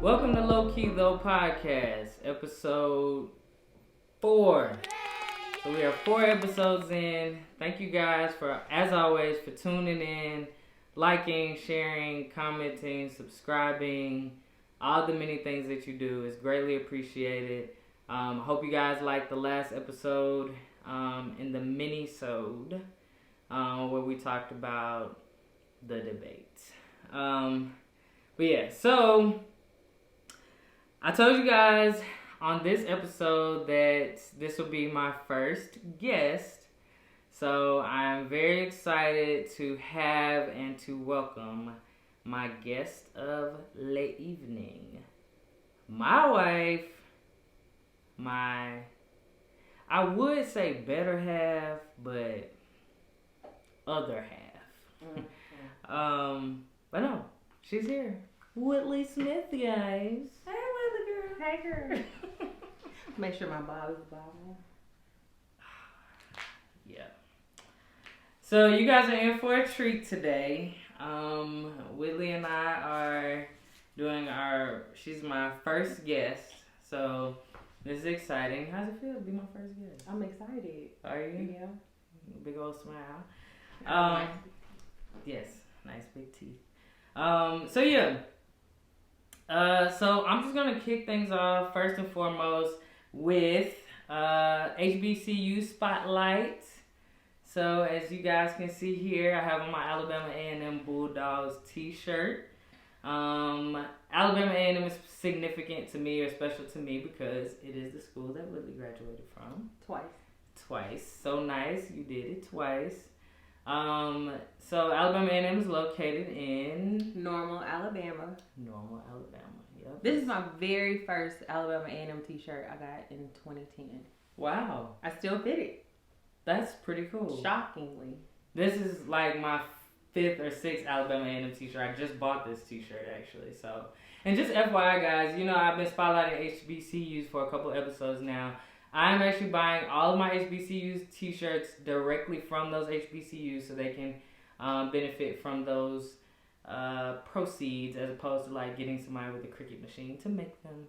Welcome to LowKiThoPodcast, episode 4. So we are 4 episodes in. Thank you guys for, as always, for tuning in, liking, sharing, commenting, subscribing, all the many things that you do is greatly appreciated. Hope you guys liked the last episode in the mini-sode where we talked about the debate. But yeah, so I told you guys on this episode that this will be my first guest. So I'm very excited to have and to welcome my guest of the evening. My wife, I would say better half, but other half. But no, she's here. Whitley Smith, guys. Hey, Whitley girl. Hey, girl. Make sure my bob is bobbing. Yeah. So you guys are in for a treat today. Whitley and I are doing she's my first guest. So this is exciting. How's it feel to be my first guest? I'm excited. Are you? Yeah. Big old smile. Yes, nice big teeth. So yeah. So I'm just gonna kick things off first and foremost with HBCU spotlight. So as you guys can see here, I have on my Alabama A&M Bulldogs t-shirt. Alabama A&M is significant to me or special to me because it is the school that Whitley graduated from. Twice. So nice. You did it twice. So Alabama A&M is located in Normal, Alabama. Yep. This is my very first Alabama A&M t-shirt I got in 2010. Wow. I still fit it. That's pretty cool. Shockingly. This is like my 5th or 6th Alabama A&M t-shirt. I just bought this t-shirt actually. So, and just FYI guys, you know I've been spotlighting HBCUs for a couple episodes now. I'm actually buying all of my HBCUs t-shirts directly from those HBCUs so they can benefit from those proceeds as opposed to like getting somebody with a Cricut machine to make them.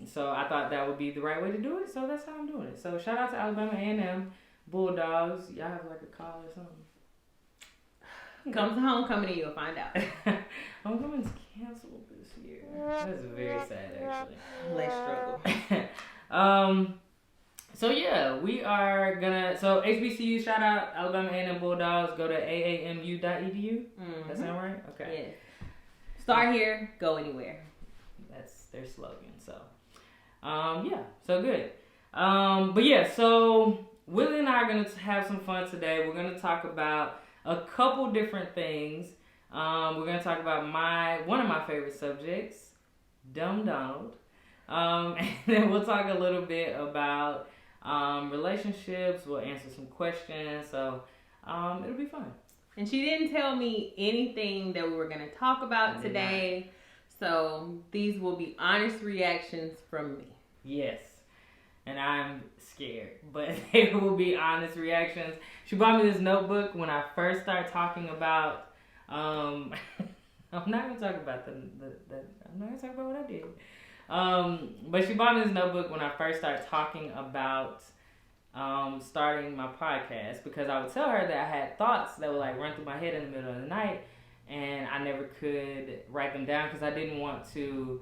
So I thought that would be the right way to do it, so that's how I'm doing it. So shout out to Alabama A&M Bulldogs. Y'all have like a call or something? Come to homecoming and you'll find out. Homecoming's canceled this year. That's very sad actually. Let's struggle. So yeah, we are gonna. So HBCU, shout out Alabama A&M Bulldogs. Go to aamu.edu. Mm-hmm. That sound right? Okay. Yes. Start here, go anywhere. That's their slogan. So, yeah. So good. But yeah. So Willie and I are gonna have some fun today. We're gonna talk about a couple different things. We're gonna talk about one of my favorite subjects, Dumb Donald. And then we'll talk a little bit about relationships. We'll answer some questions. So it'll be fun. And she didn't tell me anything that we were going to talk about today. So these will be honest reactions from me. Yes. And I'm scared. But they will be honest reactions. She bought me this notebook when I first started talking about... I'm not going to talk about I'm not going to talk about what I did. But she bought me this notebook when I first started talking about starting my podcast because I would tell her that I had thoughts that would like run through my head in the middle of the night and I never could write them down because I didn't want to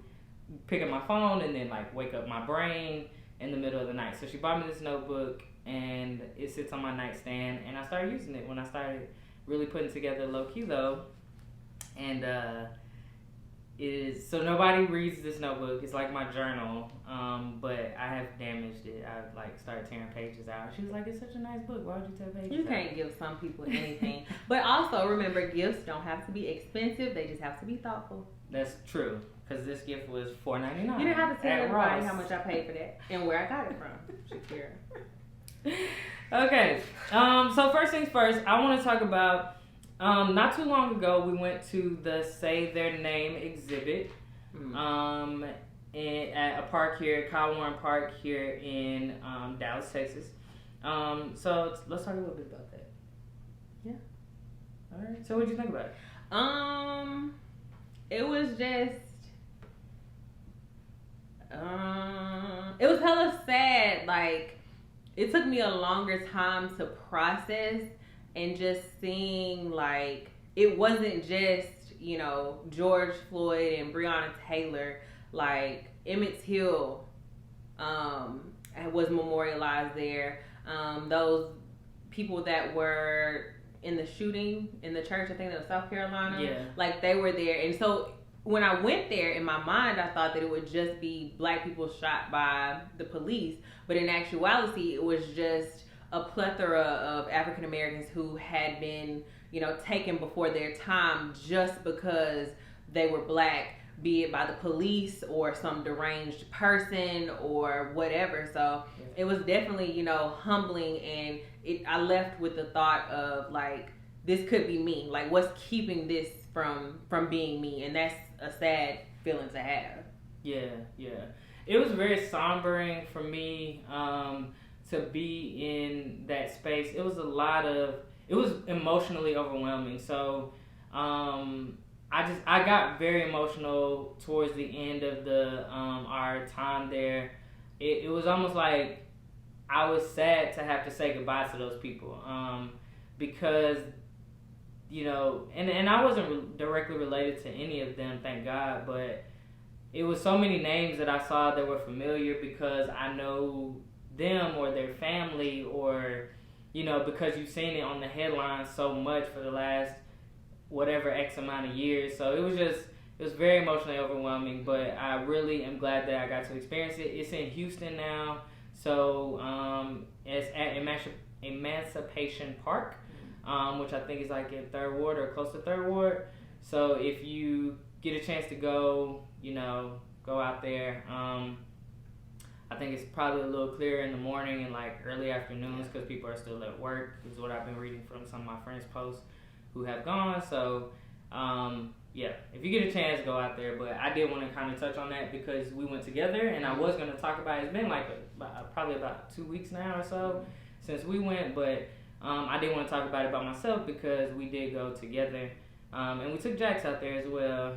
pick up my phone and then like wake up my brain in the middle of the night. So she bought me this notebook and it sits on my nightstand and I started using it when I started really putting together Low Key Though. And so nobody reads this notebook. It's like my journal, but I have damaged it. I've like started tearing pages out. She was like, "It's such a nice book. Why would you tear pages out?" You can't give some people anything. But also remember, gifts don't have to be expensive. They just have to be thoughtful. That's true. Because this gift was $4.99. You didn't have to tell everybody Ross. how much I paid for that and where I got it from. Shakira. Okay. So first things first, I want to talk about. Not too long ago, we went to the Say Their Name exhibit at a park here, Kyle Warren Park here in Dallas, Texas. So let's talk a little bit about that. Yeah. All right. So what did you think about it? It was just It was hella sad. Like, it took me a longer time to process, and just seeing, like, it wasn't just, you know, George Floyd and Breonna Taylor. Like, Emmett Till was memorialized there. Those people that were in the shooting in the church, I think that was South Carolina, like, they were there. And so when I went there, in my mind, I thought that it would just be black people shot by the police, but in actuality, it was just a plethora of African Americans who had been, you know, taken before their time just because they were black, be it by the police or some deranged person or whatever. So it was definitely, you know, humbling, and I left with the thought of, like, this could be me. Like, what's keeping this from being me? And that's a sad feeling to have. Yeah. It was very sombering for me to be in that space. It was emotionally overwhelming. So I got very emotional towards the end of our time there. It was almost like I was sad to have to say goodbye to those people, because, you know, and I wasn't directly related to any of them, thank God, but it was so many names that I saw that were familiar because I know them or their family, or, you know, because you've seen it on the headlines so much for the last whatever X amount of years. So it was very emotionally overwhelming, but I really am glad that I got to experience it. It's in Houston now, so it's at Emancipation Park, which I think is like in 3rd Ward or close to 3rd Ward. So if you get a chance to go, you know, go out there. I think it's probably a little clearer in the morning and like early afternoons because people are still at work. This is what I've been reading from some of my friends' posts who have gone. So if you get a chance, go out there. But I did want to kind of touch on that because we went together, and I was going to talk about it. It's been like probably about 2 weeks now or so since we went, but I did want to talk about it by myself because we did go together, and we took Jax out there as well.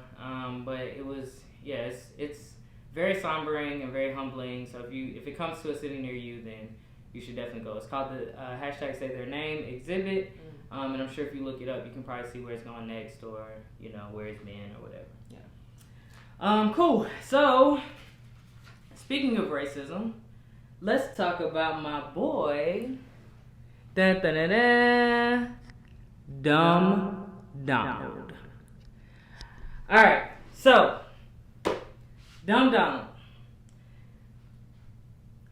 But it was, it's very sombering and very humbling. So if it comes to a city near you, then you should definitely go. It's called the hashtag Say Their Name exhibit. And I'm sure if you look it up, you can probably see where it's going next, or, you know, where it's been or whatever. Yeah. Cool. So, speaking of racism, let's talk about my boy, Dumb Donald. All right. So, Dumb Donald.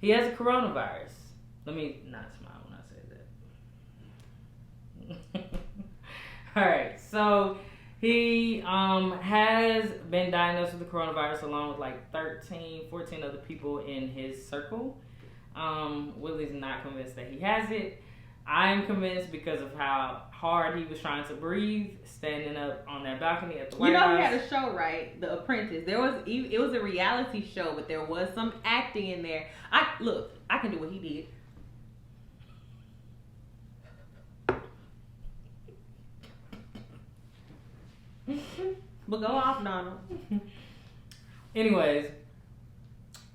He has a coronavirus. Let me not smile when I say that. Alright, so he has been diagnosed with the coronavirus along with like 14 other people in his circle. Willie's not convinced that he has it. I am convinced because of how hard he was trying to breathe standing up on that balcony at the White House. You know, he had a show, right? The Apprentice. It was a reality show, but there was some acting in there. I can do what he did. But go off, Donald. Anyways,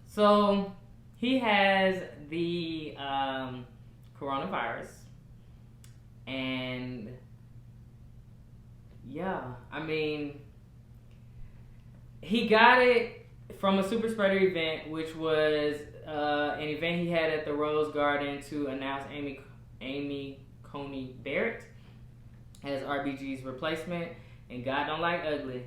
so he has the coronavirus, and I mean, he got it from a super spreader event, which was an event he had at the Rose Garden to announce Amy Coney Barrett as RBG's replacement. And God don't like ugly.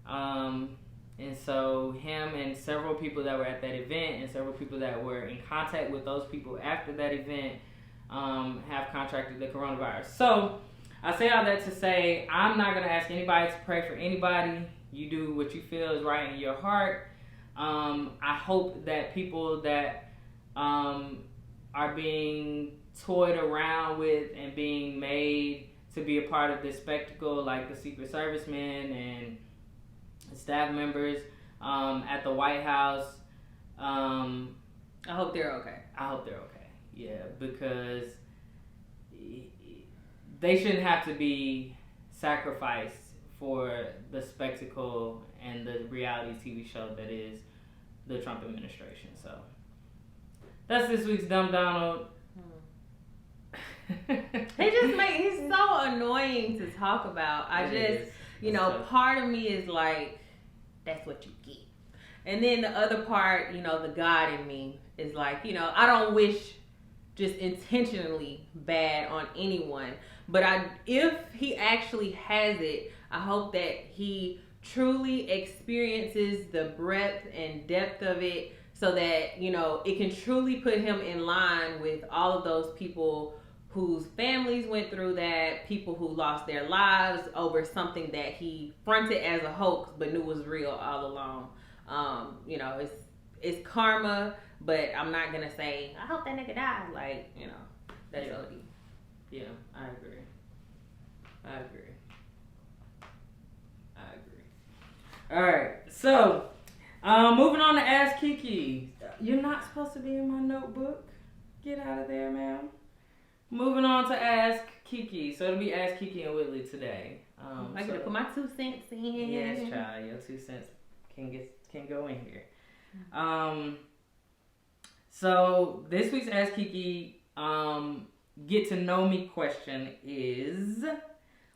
And so him and several people that were at that event and several people that were in contact with those people after that event have contracted the coronavirus. So I say all that to say I'm not going to ask anybody to pray for anybody. You do what you feel is right in your heart. I hope that people that are being toyed around with and being made to be a part of this spectacle, like the Secret Servicemen and staff members at the White House. I hope they're okay. Yeah, because they shouldn't have to be sacrificed for the spectacle and the reality TV show that is the Trump administration. So that's this week's Dumb Donald. He's so annoying to talk about. Part of me is like, that's what you get. And then the other part, the God in me is like, I don't wish just intentionally bad on anyone. But if he actually has it, I hope that he truly experiences the breadth and depth of it so that, it can truly put him in line with all of those people whose families went through that, people who lost their lives over something that he fronted as a hoax but knew was real all along. It's karma, but I'm not gonna say I hope that nigga died. Like, that's OD. Yeah, I agree. All right, so moving on to Ask Ki-Ki. You're not supposed to be in my notebook. Get out of there, ma'am. Moving on to Ask Ki-Ki. So it'll be Ask Ki-Ki and Whitley today. I gotta put my 2 cents in. Yes, child. Your 2 cents can go in here. So this week's Ask Ki-Ki get to know me question is,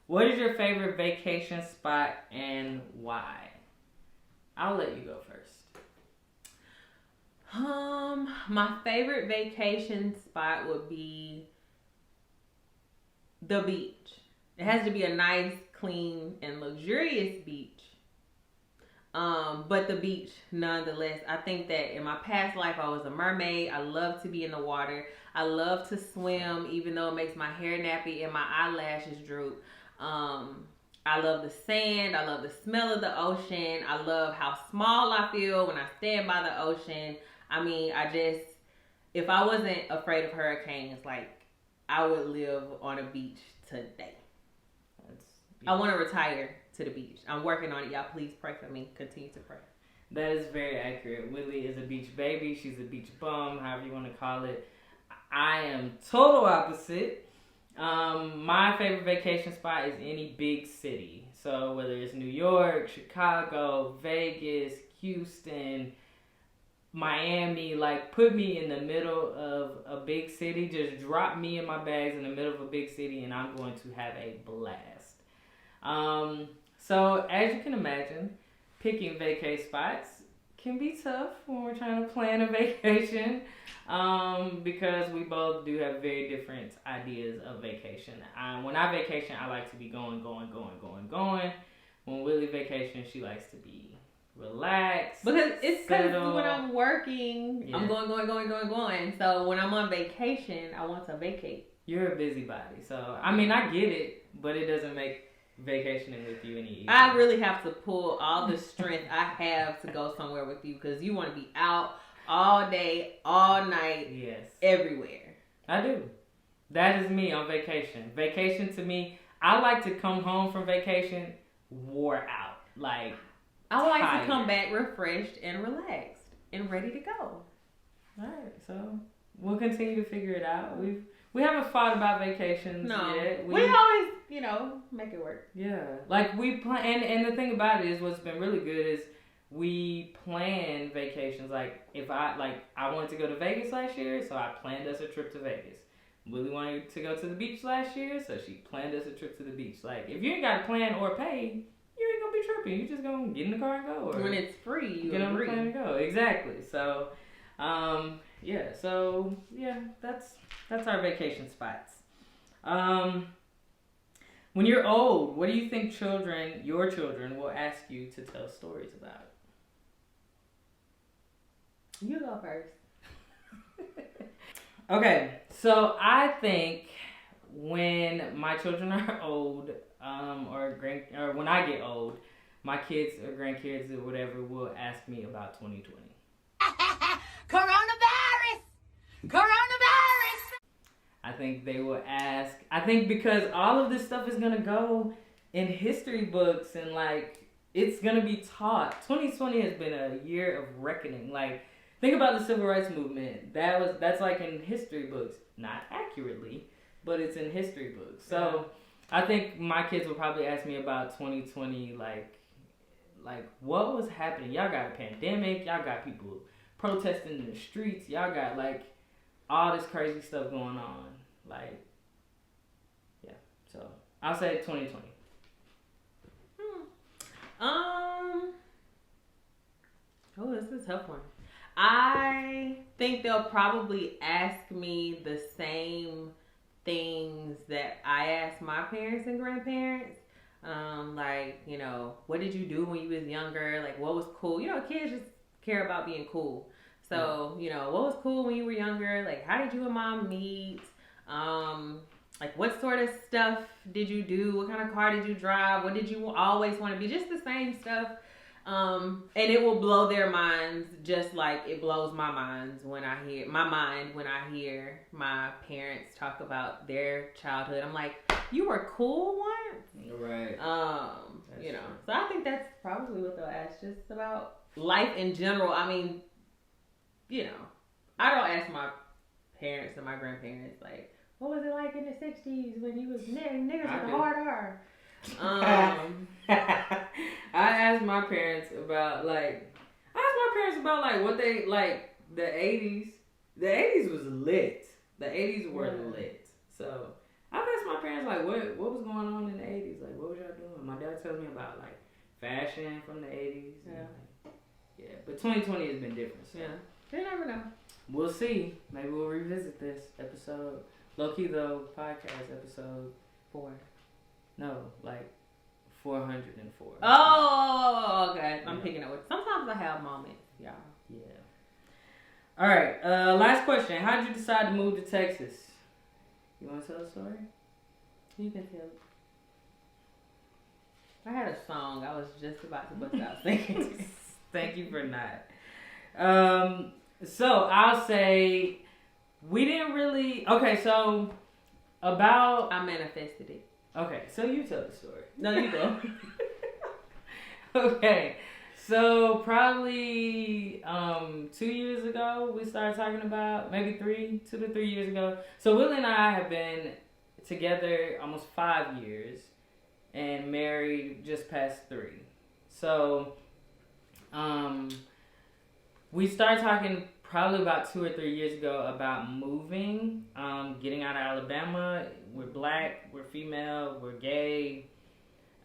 what is your favorite vacation spot and why? I'll let you go first. My favorite vacation spot would be the beach. It has to be a nice, clean, and luxurious beach. But the beach, nonetheless. I think that in my past life, I was a mermaid. I love to be in the water. I love to swim, even though it makes my hair nappy and my eyelashes droop. I love the sand. I love the smell of the ocean. I love how small I feel when I stand by the ocean. I mean, if I wasn't afraid of hurricanes, like, I would live on a beach today. I want to retire to the beach. I'm working on it. Y'all please pray for me. Continue to pray. That is very accurate. Whitley is a beach baby. She's a beach bum, however you want to call it. I am total opposite. My favorite vacation spot is any big city. So whether it's New York, Chicago, Vegas, Houston, Miami, like, put me in the middle of a big city. Just drop me and my bags in the middle of a big city and I'm going to have a blast. So as you can imagine, picking vacay spots can be tough when we're trying to plan a vacation, because we both do have very different ideas of vacation. When I vacation, I like to be going. When Willie vacation, she likes to be relaxed. Because it's because when I'm working, yeah, I'm going. So when I'm on vacation, I want to vacate. You're a busybody. So, I mean, I get it, but it doesn't make vacationing with you any easier. I really have to pull all the strength I have to go somewhere with you because you want to be out all day, all night, yes, everywhere. I do. That is me on vacation. Vacation to me, I like to come home from vacation wore out. Like, I like tired. To come back refreshed and relaxed and ready to go. All right, so we'll continue to figure it out. We haven't fought about vacations yet. We always, make it work. Yeah. Like, we plan, and the thing about it is what's been really good is we plan vacations. Like, I wanted to go to Vegas last year, so I planned us a trip to Vegas. Willie wanted to go to the beach last year, so she planned us a trip to the beach. Like, if you ain't got to plan or pay, you ain't going to be tripping. You just going to get in the car and go. Or when it's free, you get on the plane and go. Exactly. So, that's our vacation spots. When you're old, what do you think your children will ask you to tell stories about? You go first. Okay, so I think when my children are old, or when I get old, my kids or grandkids or whatever will ask me about 2020. Coronavirus! I think they will ask. I think because all of this stuff is going to go in history books and, like, it's going to be taught. 2020 has been a year of reckoning. Like, think about the Civil Rights Movement. That's like in history books. Not accurately, but it's in history books. So I think my kids will probably ask me about 2020, like like, what was happening? Y'all got a pandemic. Y'all got people protesting in the streets. Y'all got, like, all this crazy stuff going on. Like, yeah. So, I'll say 2020. Oh, this is a tough one. I think they'll probably ask me the same things that I asked my parents and grandparents. Like, you know, what did you do when you was younger? Like, what was cool? You know, kids just care about being cool. So, you know, what was cool when you were younger? Like, how did you and mom meet? Like, what sort of stuff did you do? What kind of car did you drive? What did you always want to be? Just the same stuff. And it will blow their minds just like it blows my mind when I hear my parents talk about their childhood. I'm like, you were cool once? Right. You know. So I think that's probably what they'll ask, just about life in general. I mean, you know, I don't ask my parents and my grandparents, like, what was it like in the 60s when you was niggas with a hard R? I asked my parents about what they like the 80s. The 80s was lit. The 80s were lit. So I've asked my parents like what was going on in the 80s? Like what was y'all doing? My dad tells me about like fashion from the 80s. Yeah. Like, yeah. But 2020 has been different. So. Yeah. You never know. We'll see. Maybe we'll revisit this episode. LowKiThoPodcast episode 4. No, like 404. Oh, okay. I'm picking up. Sometimes I have moments, y'all. Yeah. All right. Last question. How did you decide to move to Texas? You want to tell a story? You can tell. I had a song. I was just about to bust out singing. Thank you for not. So I'll say we didn't really. Okay, so about I manifested it. Okay, so you tell the story. No, you go. Okay, so probably 2 years ago we started talking about, maybe 2 to 3 years ago. So Willie and I have been together almost 5 years and married just past 3. So we started talking probably about 2 or 3 years ago about moving, getting out of Alabama. We're black, we're female, we're gay.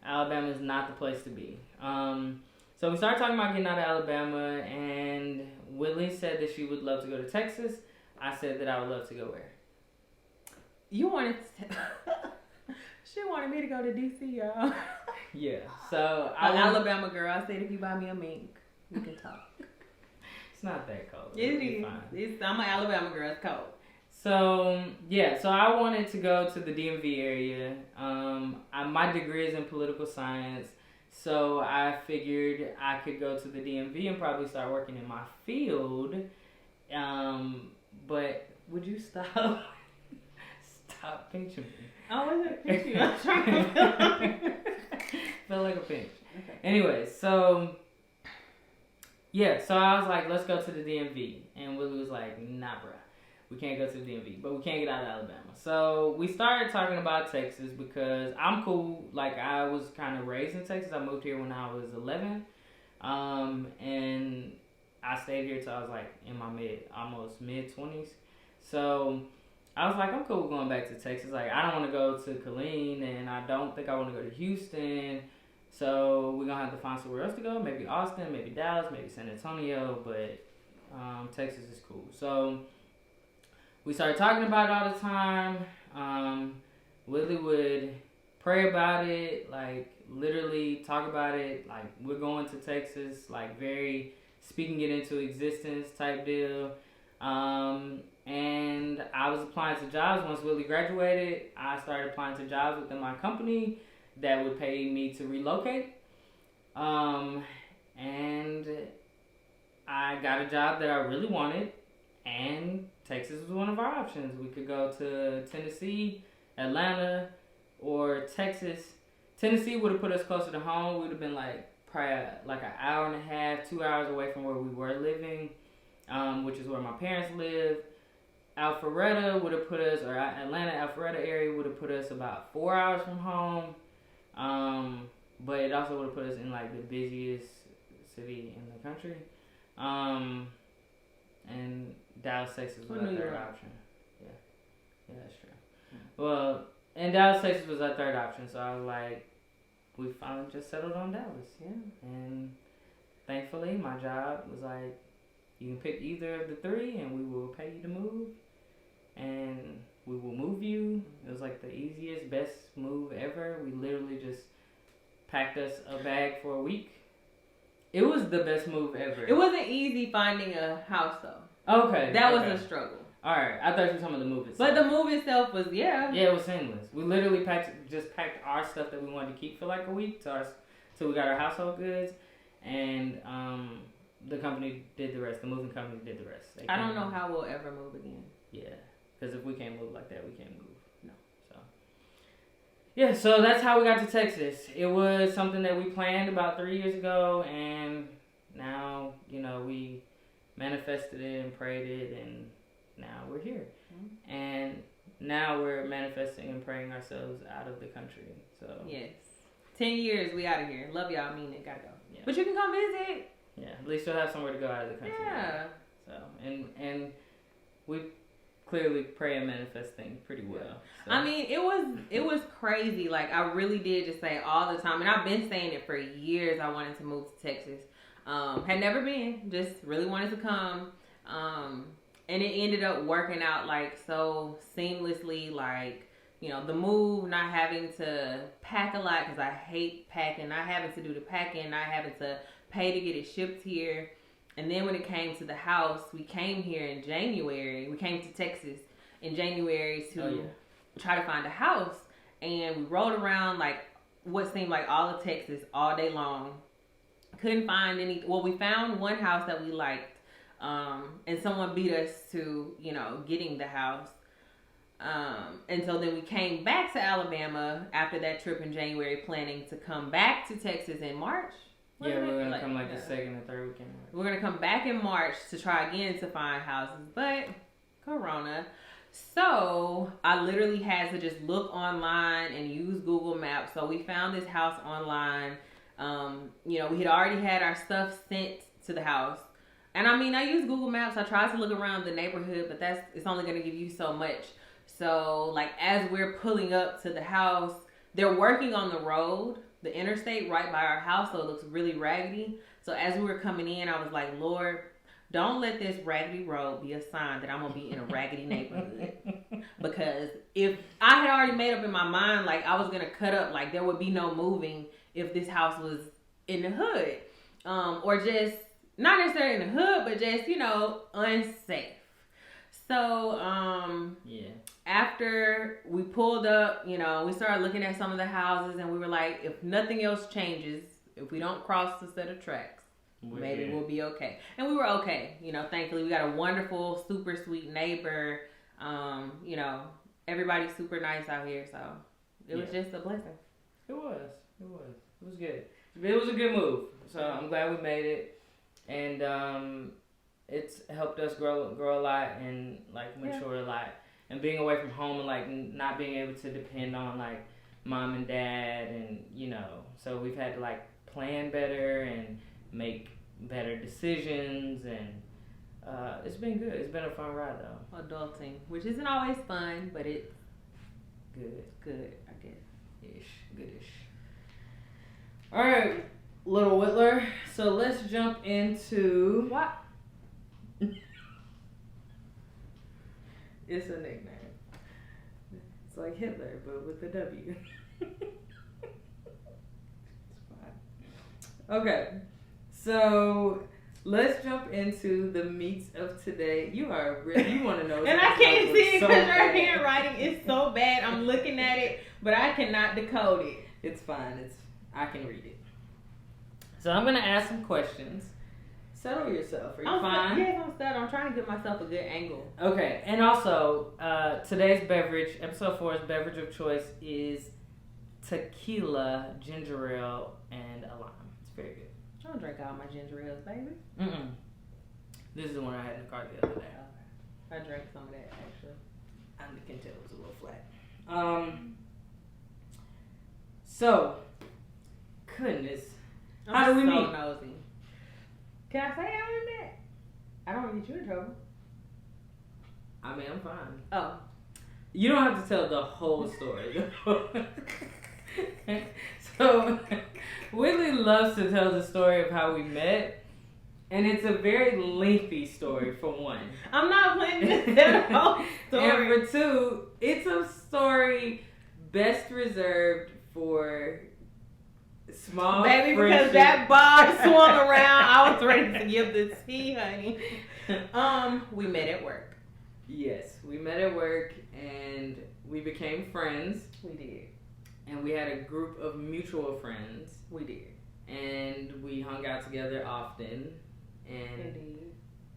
Alabama is not the place to be. So we started talking about getting out of Alabama, and Whitley said that she would love to go to Texas. I said that I would love to go where? You wanted she wanted me to go to DC, y'all. Yeah. So Alabama girl, I said if you buy me a mink, we can talk. It's not that cold. It is. I'm an Alabama girl. It's cold. So, yeah. So I wanted to go to the DMV area. My degree is in political science. So I figured I could go to the DMV and probably start working in my field. But would you stop? Stop pinching me. I wasn't pinching you. I was trying to feel like a pinch. Okay. Anyway, so... Yeah, so I was like, let's go to the DMV. And Willie was like, nah, bruh. We can't go to the DMV, but we can't get out of Alabama. So we started talking about Texas because I'm cool. Like, I was kind of raised in Texas. I moved here when I was 11. And I stayed here till I was like in my almost mid-20s. So I was like, I'm cool going back to Texas. Like, I don't want to go to Killeen, and I don't think I want to go to Houston. So we're going to have to find somewhere else to go. Maybe Austin, maybe Dallas, maybe San Antonio. But Texas is cool. So we started talking about it all the time. Willie would pray about it. Like, literally talk about it. Like, we're going to Texas. Like, very speaking it into existence type deal. And I was applying to jobs. Once Willie graduated, I started applying to jobs within my company that would pay me to relocate. And I got a job that I really wanted, and Texas was one of our options. We could go to Tennessee, Atlanta, or Texas. Tennessee would have put us closer to home. We would have been like probably like an hour and a half, 2 hours away from where we were living, which is where my parents live. Alpharetta would have put us, or Atlanta, Alpharetta area would have put us about 4 hours from home. but it also would have put us in like the busiest city in the country. And Dallas, Texas was our third option. Yeah, that's true. Well, and Dallas, Texas was our third option, so I was like, we finally just settled on Dallas. Yeah, and thankfully, my job was like, you can pick either of the three, and we will pay you to move, and we will move you. It was like the easiest, best move ever. We literally just packed us a bag for a week. It was the best move ever. It wasn't easy finding a house though. Okay. That was a struggle. Alright, I thought you were talking about the move itself. But the move itself was, yeah. Yeah, it was seamless. We literally packed our stuff that we wanted to keep for like a week till we got our household goods, and the company did the rest. The moving company did the rest. I don't know how we'll ever move again. Yeah, because if we can't move like that, we can't move. No. So. Yeah, so that's how we got to Texas. It was something that we planned about 3 years ago, and now, we manifested it and prayed it, and now we're here. Mm-hmm. And now we're manifesting and praying ourselves out of the country. So yes. 10 years, we out of here. Love y'all, mean it, gotta go. Yeah. But you can come visit. Yeah, at least you'll have somewhere to go out of the country. Yeah. So, and we clearly pray and manifest things pretty well. So. I mean, it was crazy. Like, I really did just say all the time, and I've been saying it for years. I wanted to move to Texas. Had never been, just really wanted to come. And it ended up working out like so seamlessly, like, the move, not having to pack a lot because I hate packing, not having to do the packing, not having to pay to get it shipped here. And then when it came to the house, we came here in January. We came to Texas in January to try to find a house. And we rode around like what seemed like all of Texas all day long. Couldn't find any. Well, we found one house that we liked. And someone beat us to, getting the house. And so then we came back to Alabama after that trip in January, planning to come back to Texas in March. Yeah, we're going to come like the second or third weekend. We're going to come back in March to try again to find houses, but Corona. So I literally had to just look online and use Google Maps. So we found this house online. We had already had our stuff sent to the house. And I mean, I use Google Maps. I tried to look around the neighborhood, but it's only going to give you so much. So, like, as we're pulling up to the house, they're working on the road, the interstate right by our house, so it looks really raggedy. So as we were coming in, I was like, Lord, don't let this raggedy road be a sign that I'm going to be in a raggedy neighborhood. Because if I had already made up in my mind, like, I was going to cut up, like, there would be no moving if this house was in the hood. Or just, not necessarily in the hood, but just, unsafe. So, after we pulled up, we started looking at some of the houses, and we were like, if nothing else changes, if we don't cross the set of tracks, maybe we'll be okay. And we were okay. Thankfully, we got a wonderful, super sweet neighbor. Everybody's super nice out here, so it was just a blessing. It was good. It was a good move. So I'm glad we made it. And it's helped us grow a lot and like mature a lot. And being away from home and like not being able to depend on like mom and dad, and so we've had to like plan better and make better decisions, and it's been good. It's been a fun ride though. Adulting, which isn't always fun, but it's good. Good, I guess. Goodish. All right, little Whittler. So let's jump into what? It's a nickname. It's like Hitler, but with the W. It's fine. Okay, so let's jump into the meats of today. You want to know. And I can't see it because your handwriting is so bad. I'm looking at it, but I cannot decode it. It's fine. I can read it. So I'm going to ask some questions. Settle yourself. Are you fine? Yes, I'm settled. I'm trying to give myself a good angle. Okay, and also, today's beverage, episode 4's beverage of choice is tequila, ginger ale, and a lime. It's very good. I don't drink all my ginger ales, baby. This is the one I had in the car the other day. Okay. I drank some of that, actually. I can tell it was a little flat. So, goodness. I'm How do we meet? Nosy. Can I say how we met? I don't want to get you in trouble. I mean, I'm fine. Oh. You don't have to tell the whole story. So, Whitley loves to tell the story of how we met. And it's a very lengthy story, for one. I'm not planning to tell the whole story. And for two, it's a story best reserved for small Baby, friendships. because that bob swung around, I was ready to give the tea, honey. We met at work. Yes, we met at work and we became friends. We did. And we had a group of mutual friends. We did. And we hung out together often. And Indeed.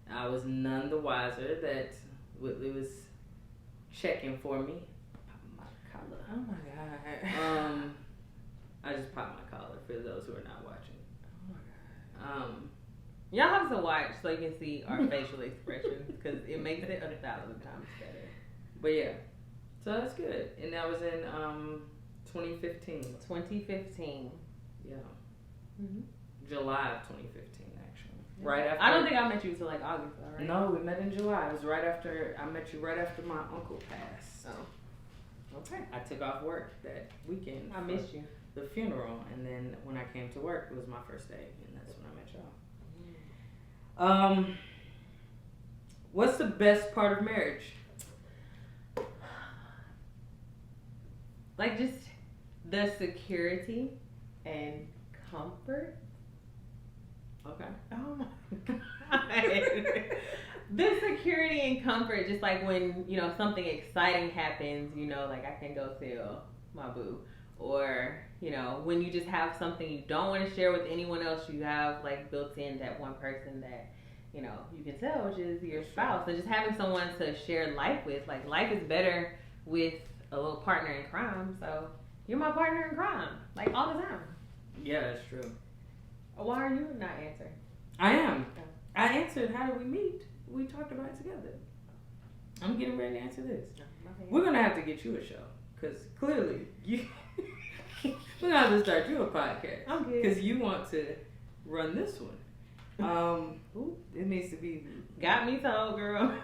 I was none the wiser that Whitley was checking for me. Pop my collar. Oh my God. I just popped my collar for those who are not watching. Oh my God. Y'all have to watch so you can see our facial expressions because it makes it 1,000 times better. But yeah, so that's good. And that was in 2015. 2015. Yeah. Mm-hmm. July of 2015, actually. Right after. I don't think I met you till like August, though, right? No, we met in July. It was right after, I met you right after my uncle passed. Oh. Okay. I took off work that weekend. I missed you. The funeral, and then when I came to work, it was my first day, and that's when I met y'all. What's the best part of marriage? Like just the security and comfort. Okay. Oh my God. The security and comfort, just like when, you know, something exciting happens, you know, like I can go tell my boo. Or, you know, when you just have something you don't want to share with anyone else, you have like built in that one person that, you know, you can tell, which is your spouse. And just having someone to share life with, like life is better with a little partner in crime. So you're my partner in crime, like all the time. Yeah, that's true. Why are you not answering? I am. I answered, how did we meet? We talked about it together. I'm getting ready to answer this. We're going to have to get you a show. Because clearly, we're going to have to start you a podcast. I'm good. Because you want to run this one. It needs to be... Got me told, girl.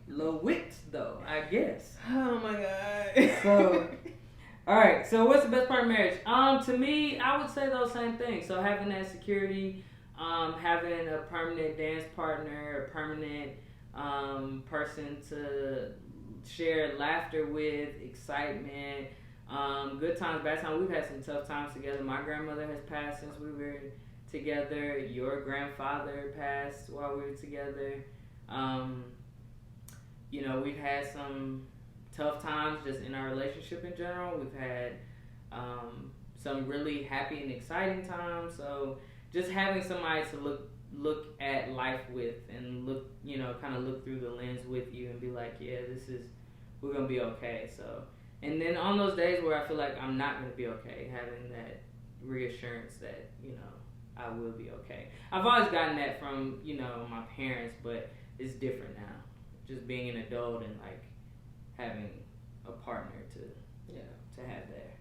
Low wit, though, I guess. Oh my God. So, all right. So, what's the best part of marriage? To me, I would say those same things. So, having that security, having a permanent dance partner, a permanent person to share laughter with, excitement, good times, bad times. We've had some tough times together. My grandmother has passed since we were together. Your grandfather passed while we were together. You know, we've had some tough times just in our relationship in general. We've had some really happy and exciting times. So just having somebody to look at life with and look, you know, kind of look through the lens with you and be like, yeah, we're going to be okay. So, and then on those days where I feel like I'm not going to be okay, having that reassurance that, you know, I will be okay. I've always gotten that from, you know, my parents, but it's different now. Just being an adult and like having a partner to have there.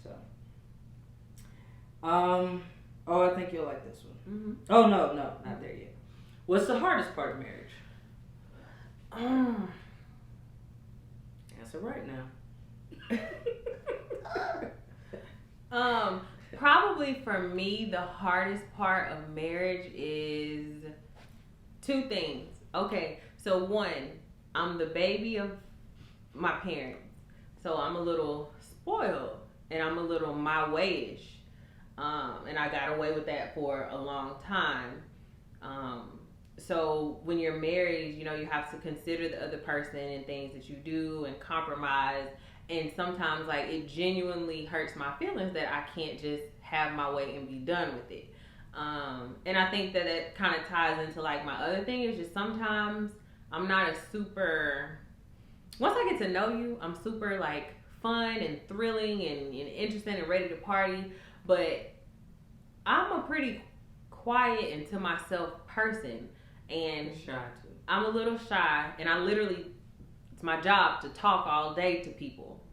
So, I think you'll like this one. Mm-hmm. Oh no, not there yet. What's the hardest part of marriage? Answer right now. Probably for me, the hardest part of marriage is two things. Okay, so one, I'm the baby of my parents, so I'm a little spoiled and I'm a little my wayish, and I got away with that for a long time. So when you're married, you know, you have to consider the other person and things that you do and compromise. And sometimes, like, it genuinely hurts my feelings that I can't just have my way and be done with it. And I think that it kind of ties into, like, my other thing is just sometimes I'm not a super... Once I get to know you, I'm super, like, fun and thrilling and interested and ready to party. But I'm a pretty quiet and to myself person. And Shy too. I'm a little shy. And I literally... It's my job to talk all day to people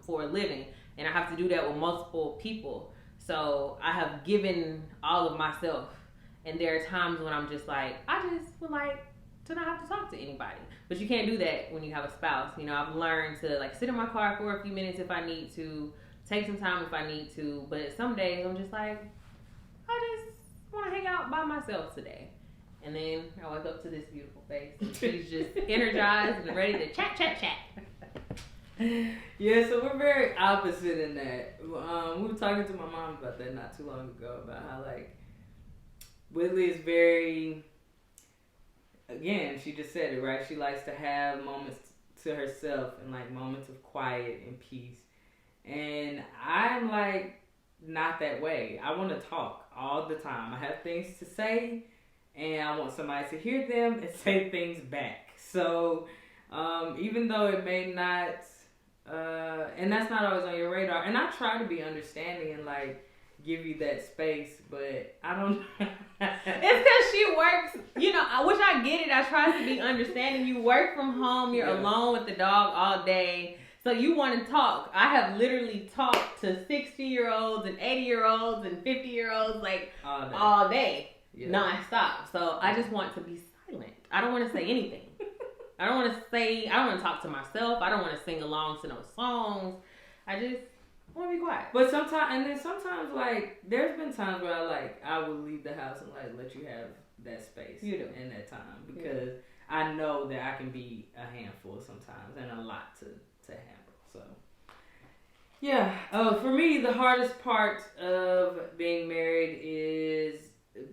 for a living, and I have to do that with multiple people. So I have given all of myself. And there are times when I'm just like, I just would like to not have to talk to anybody. But you can't do that when you have a spouse. You know, I've learned to like sit in my car for a few minutes if I need to, take some time if I need to. But some days I'm just like, I just want to hang out by myself today. And then I wake up to this beautiful face. And she's just energized and ready to chat. Yeah, so we're very opposite in that. We were talking to my mom about that not too long ago, about how, like, Whitley is very, again, she just said it, right? She likes to have moments to herself and, like, moments of quiet and peace. And I'm, like, not that way. I want to talk all the time. I have things to say, and I want somebody to hear them and say things back. So, even though it may not, and that's not always on your radar, and I try to be understanding and, like, give you that space, but I don't. It's because she works, you know, which I get it. I try to be understanding. You work from home, you're alone with the dog all day, so you want to talk. I have literally talked to 60-year-olds and 80-year-olds and 50-year-olds like all day. Non-stop. So I just want to be silent. I don't want to say anything. I don't want to talk to myself. I don't want to sing along to no songs. I just want to be quiet. But sometimes, like, there's been times where I would leave the house and, like, let you have that space in that time, because I know that I can be a handful sometimes and a lot to handle. So, yeah. For me, the hardest part of being married is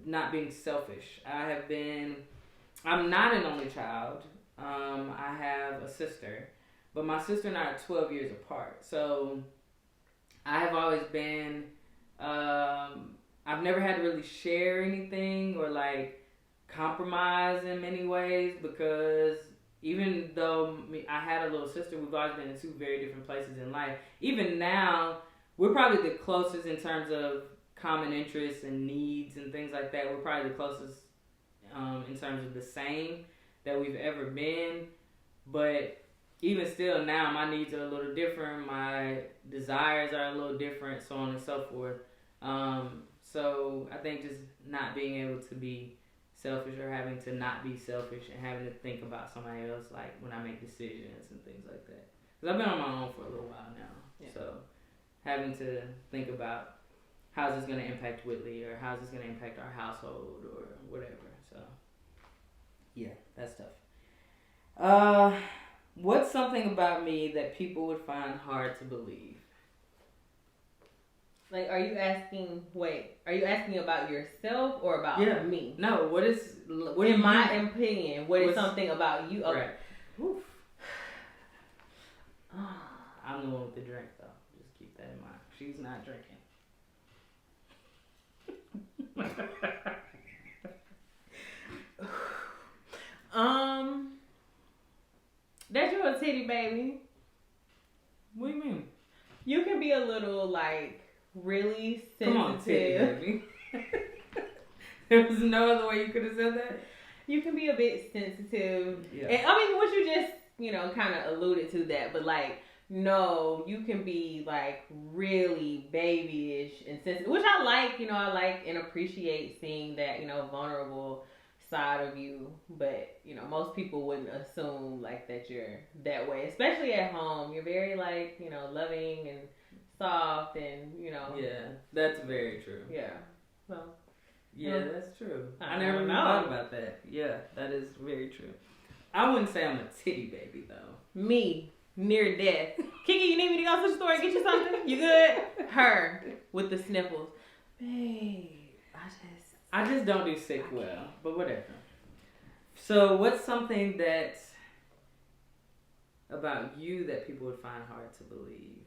not being selfish. I'm not an only child. I have a sister, but my sister and I are 12 years apart. So I have always been, I've never had to really share anything or, like, compromise in many ways, because even though I had a little sister, we've always been in two very different places in life. Even now, we're probably the closest in terms of common interests and needs and things like that. We're probably the closest in terms of the same that we've ever been. But even still now, my needs are a little different. My desires are a little different, so on and so forth. So I think just not being able to be selfish, or having to not be selfish, and having to think about somebody else, like when I make decisions and things like that. Because I've been on my own for a little while now. So having to think about, how's this going to impact Whitley, or how's this going to impact our household, or whatever. So, yeah, that's tough. What's something about me that people would find hard to believe? Like, are you asking about yourself or about me? No, in my opinion, what is something about you? Okay. Right. Oof. I'm the one with the drink, though. Just keep that in mind. She's not drinking. That you're a titty baby. What do you mean? You can be a little, like, really sensitive. Come on, titty baby. There was no other way you could have said that? You can be a bit sensitive. Yeah. And, I mean, what you just, kind of alluded to that, but, like, no, you can be, like, really babyish and sensitive, which I like. I like and appreciate seeing that, vulnerable side of you. But, most people wouldn't assume, like, that you're that way, especially at home. You're very, like, loving and soft and, Yeah, that's very true. Yeah. Well. Yeah, that's true. I never even thought about that. Yeah, that is very true. I wouldn't say I'm a titty baby, though. Me. Near death. Ki-Ki, you need me to go to the store and get you something? You good? Her with the sniffles. Babe, I just don't do sick well, but whatever. So what's something that about you that people would find hard to believe?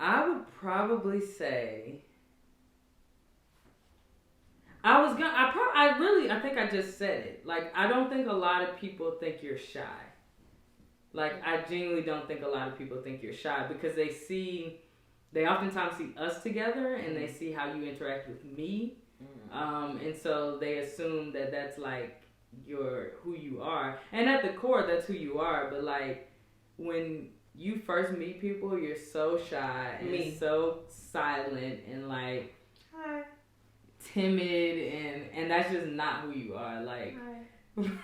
I would probably say I think I just said it. Like, I don't think a lot of people think you're shy. Like, I genuinely don't think a lot of people think you're shy, because they oftentimes see us together and they see how you interact with me. And so they assume that that's like who you are. And at the core, that's who you are. But like, when you first meet people, you're so shy and so silent and like timid, and that's just not who you are. Like, like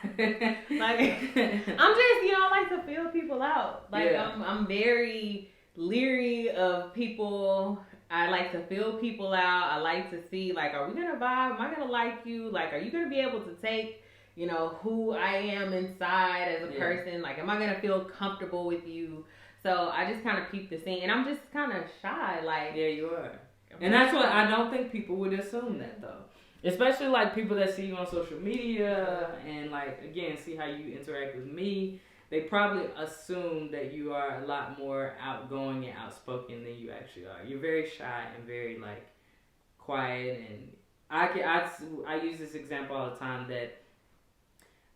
I'm just, I like to feel people out. Like I'm very leery of people. I like to feel people out. I like to see, like, are we gonna vibe? Am I gonna like you? Like, are you gonna be able to take, who I am inside as a person? Like, am I gonna feel comfortable with you? So I just kind of peep the scene, and I'm just kind of shy. Like, yeah, you are, and that's what I don't think people would assume that though. Especially like people that see you on social media and like again see how you interact with me. They probably assume that you are a lot more outgoing and outspoken than you actually are. You're very shy and very like quiet, and I use this example all the time that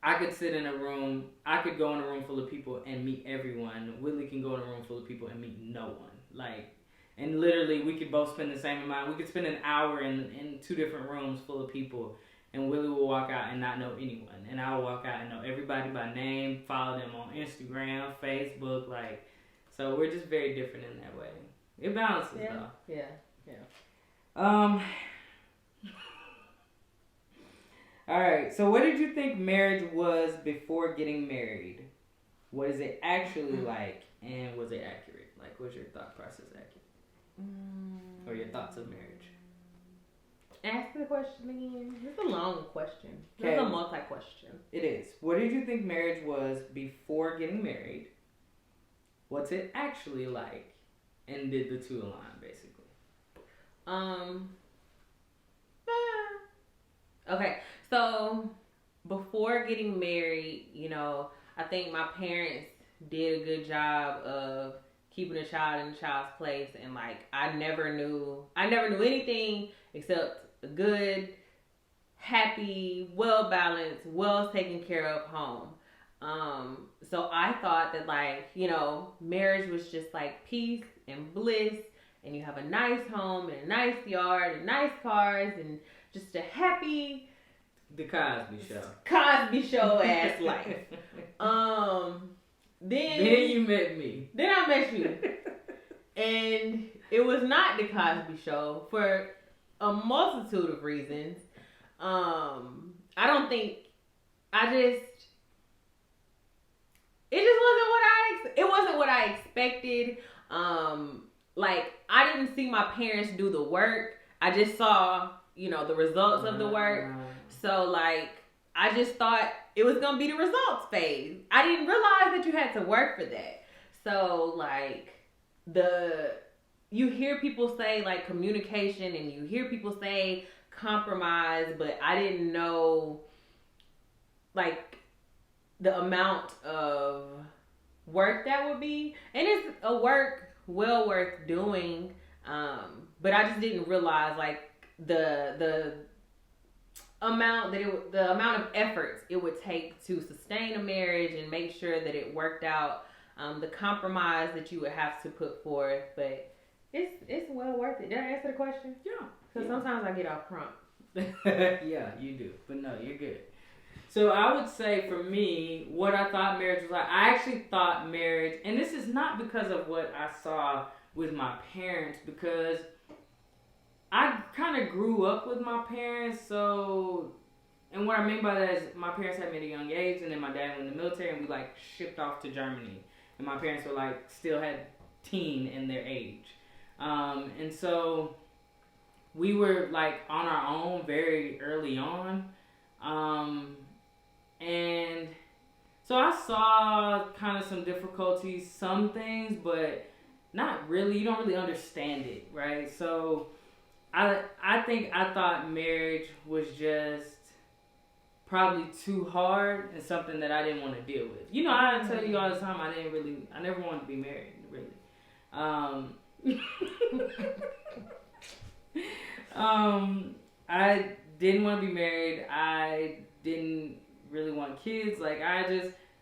I could sit in a room, I could go in a room full of people and meet everyone. Whitley can go in a room full of people and meet no one. Like, and literally we could both spend the same amount. We could spend an hour in 2 different rooms full of people. And Willie will walk out and not know anyone. And I'll walk out and know everybody by name, follow them on Instagram, Facebook, like, so we're just very different in that way. It balances though. Yeah. Alright, so what did you think marriage was before getting married? What is it actually like, and was it accurate? Like, was your thought process accurate? Or your thoughts of marriage? Ask the question again. It's a long question. It's a multi-question. It is. What did you think marriage was before getting married? What's it actually like? And did the two align, basically? Okay. So, before getting married, I think my parents did a good job of keeping a child in a child's place, and like I never knew anything except a good, happy, well balanced, well taken care of home. So I thought that like, marriage was just like peace and bliss, and you have a nice home and a nice yard and nice cars and just a happy The Cosby Show. Cosby Show ass life. Then you met me. Then I met you. And it was not the Cosby Show for a multitude of reasons. I don't think it wasn't what I expected. Like I didn't see my parents do the work. I just saw, the results of the work. So like I just thought it was gonna be the results phase. I didn't realize that you had to work for that. So like you hear people say like communication, and you hear people say compromise, but I didn't know like the amount of work that would be. And it's a work well worth doing. But I just didn't realize like the amount of efforts it would take to sustain a marriage and make sure that it worked out. The compromise that you would have to put forth, but it's well worth it. Did I answer the question? Yeah. Because sometimes I get off prompt. Yeah, you do. But no, you're good. So I would say for me, what I thought marriage was like, I actually thought marriage, and this is not because of what I saw with my parents, because I kind of grew up with my parents, so, and what I mean by that is my parents had me at a young age, and then my dad went in the military, and we like shipped off to Germany, and my parents were like, still had teen in their age. And so we were like on our own very early on. And so I saw kind of some difficulties, some things, but not really. You don't really understand it, right? So I think I thought marriage was just probably too hard and something that I didn't want to deal with. I tell you all the time, I never wanted to be married, really. I didn't want to be married. I didn't really want kids. Like I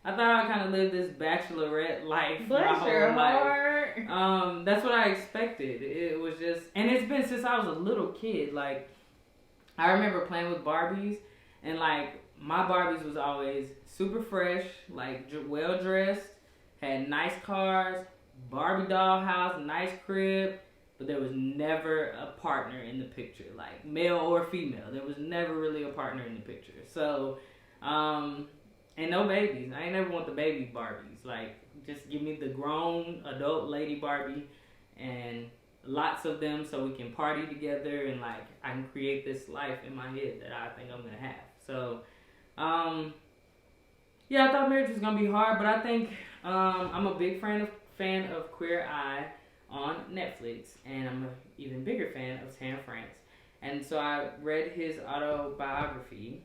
thought I kind of lived this bachelorette life Bless my whole your life. heart. That's what I expected. It was just, and it's been since I was a little kid. Like I remember playing with Barbies, and like my Barbies was always super fresh, like well dressed, had nice cars, Barbie doll house, nice crib, but there was never a partner in the picture, like male or female. There was never really a partner in the picture. So, and no babies. I ain't never want the baby Barbies. Like, just give me the grown adult lady Barbie and lots of them so we can party together and like I can create this life in my head that I think I'm gonna have. So, yeah, I thought marriage was gonna be hard, but I think I'm a big fan of Queer Eye on Netflix, and I'm an even bigger fan of Tan France. And so I read his autobiography,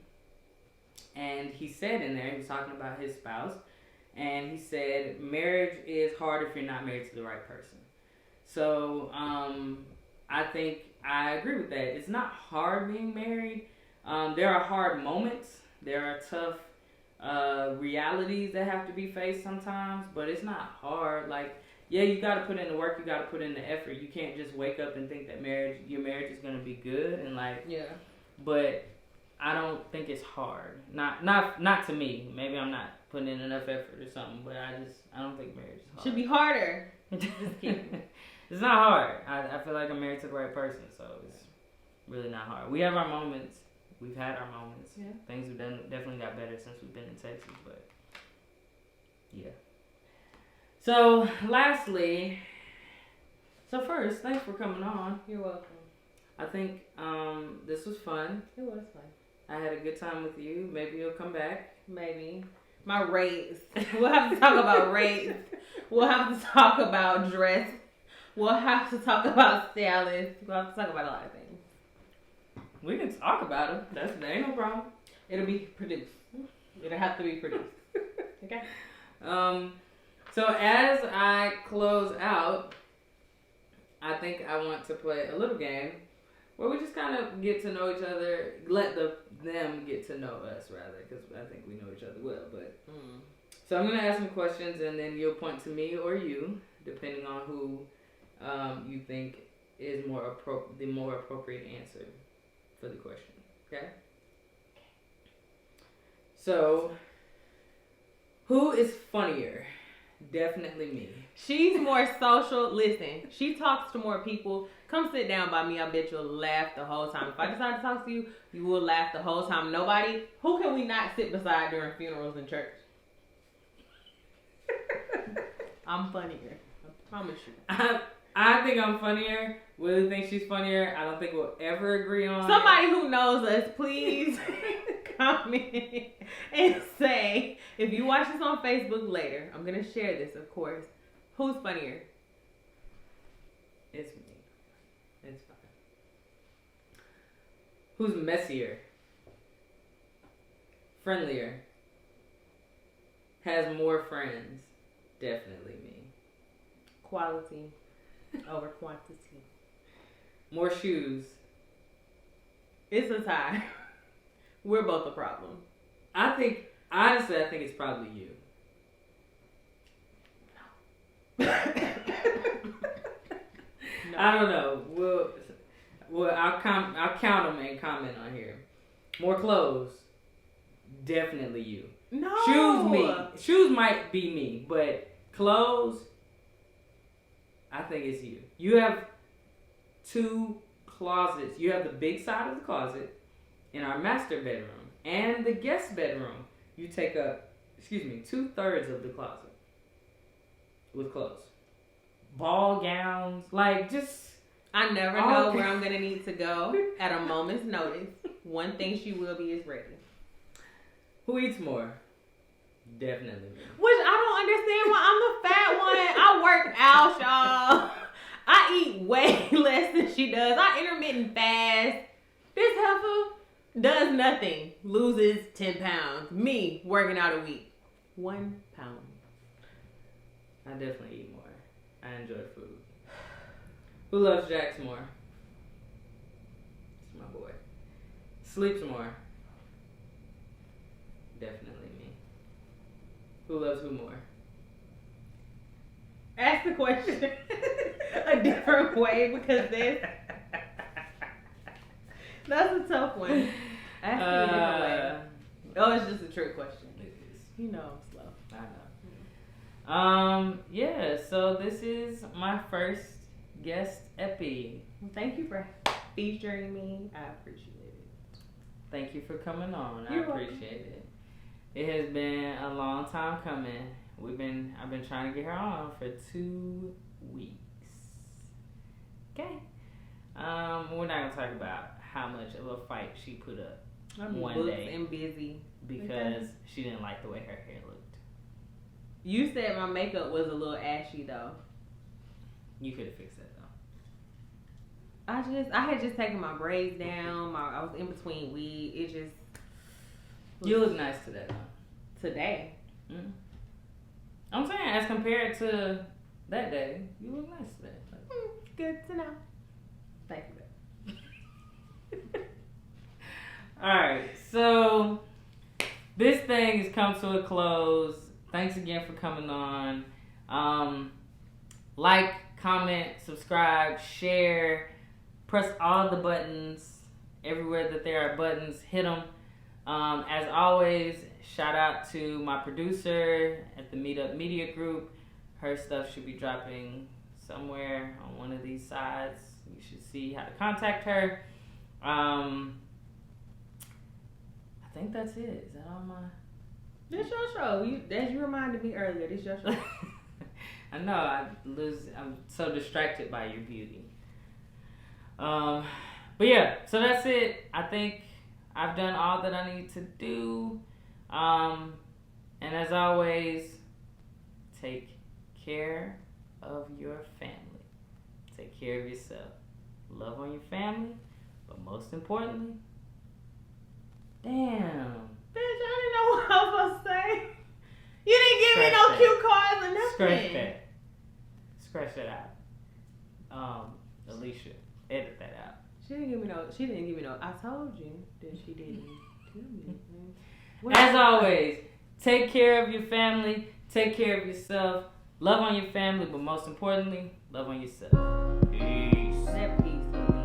and he said in there, he was talking about his spouse, and he said marriage is hard if you're not married to the right person. So I think I agree with that. It's not hard being married. There are hard moments. There are tough realities that have to be faced sometimes, but it's not hard. Like, yeah, you got to put in the work. You got to put in the effort. You can't just wake up and think that your marriage is gonna be good and like. Yeah. But I don't think it's hard. Not to me. Maybe I'm not putting in enough effort or something. But I don't think marriage is hard. Should be harder. Just kidding. It's not hard. I feel like I'm married to the right person, so it's really not hard. We have our moments. We've had our moments. Yeah. Things have definitely got better since we've been in Texas, but yeah. So, lastly, first, thanks for coming on. You're welcome. I think this was fun. It was fun. I had a good time with you. Maybe you'll come back. Maybe. My rates. We'll have to talk about rates. We'll have to talk about dress. We'll have to talk about stylists. We'll have to talk about a lot of things. We can talk about them. That ain't no problem. It'll be produced. It'll have to be produced. Okay? So as I close out, I think I want to play a little game where we just kind of get to know each other, let them get to know us, rather, because I think we know each other well. But So I'm going to ask some questions, and then you'll point to me or you, depending on who you think is the more appropriate answer for the question. Okay? So, who is funnier? Definitely me. She's more social. Listen, she talks to more people. Come sit down by me. I bet you'll laugh the whole time. If I decide to talk to you, you will laugh the whole time. Nobody. Who can we not sit beside during funerals and church? I'm funnier. I promise you. I think I'm funnier. Willie thinks she's funnier. I don't think we'll ever agree on Somebody who knows us, please comment and say, if you watch this on Facebook later, I'm going to share this, of course. Who's funnier? It's me. It's fine. Who's messier? Friendlier? Has more friends? Definitely me. Quality over quantity. More shoes? It's a tie. We're both a problem. Honestly, I think it's probably you. No. I don't know. Well, I'll count them and comment on here. More clothes? Definitely you. No. Shoes, me. Shoes might be me, but clothes, I think it's you. You have 2 closets. You have the big side of the closet in our master bedroom and the guest bedroom. You take up, 2/3 of the closet with clothes. Ball gowns, like just. I never know where I'm going to need to go at a moment's notice. One thing she will be is ready. Who eats more? Definitely me. Which I don't understand why I'm the fat one. I work out, y'all. I eat way less than she does. I intermittent fast. This heifer does nothing. Loses 10 pounds. Me, working out a week. 1 pound. I definitely eat more. I enjoy food. Who loves Jax more? It's my boy. Sleeps more? Definitely me. Who loves who more? Ask the question a different way because that's a tough one. Ask it a different way. Oh, it's just a trick question. It is. You know I'm slow. I Yeah, so this is my first guest epi. Thank you for featuring me. I appreciate it. Thank you for coming on. You're I appreciate it. It has been a long time coming. I've been trying to get her on for 2 weeks. Okay. We're not gonna talk about how much of a fight she put up one day and busy because she didn't like the way her hair looked. You said my makeup was a little ashy though. You could have fixed that though. I had just taken my braids down. I was in between weed. It just. You look nice today though. Today. Mm-hmm. I'm saying as compared to that day, you look nice today. Good to know. Thank you. Alright, so this thing has come to a close. Thanks again for coming on. Like, comment, subscribe, share, press all the buttons. Everywhere that there are buttons, hit them. As always, shout out to my producer at the MeetUp Media Group. Her stuff should be dropping somewhere on one of these sides. You should see how to contact her. I think that's it. Is that all my... This your show. As you reminded me earlier, this your show. I know. I'm so distracted by your beauty. But yeah, so that's it. I think I've done all that I need to do. And as always, take care of your family. Take care of yourself. Love on your family, but most importantly, damn. Bitch, I didn't know what I was supposed to say. You didn't give me no cue cards or nothing. Scratch that out. Alicia, edit that out. She didn't give me no. I told you that she didn't tell me. As always, take care of your family. Take care of yourself. Love on your family, but most importantly, love on yourself. Peace. That peace for me.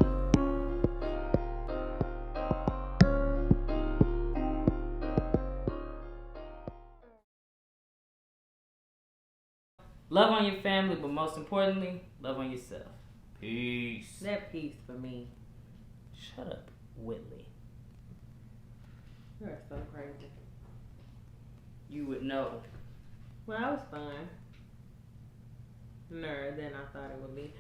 Love on your family, but most importantly, love on yourself. Peace. That peace for me. Shut up, Whitley. You are so crazy. You would know. Well, that was fun. Than I thought it would be.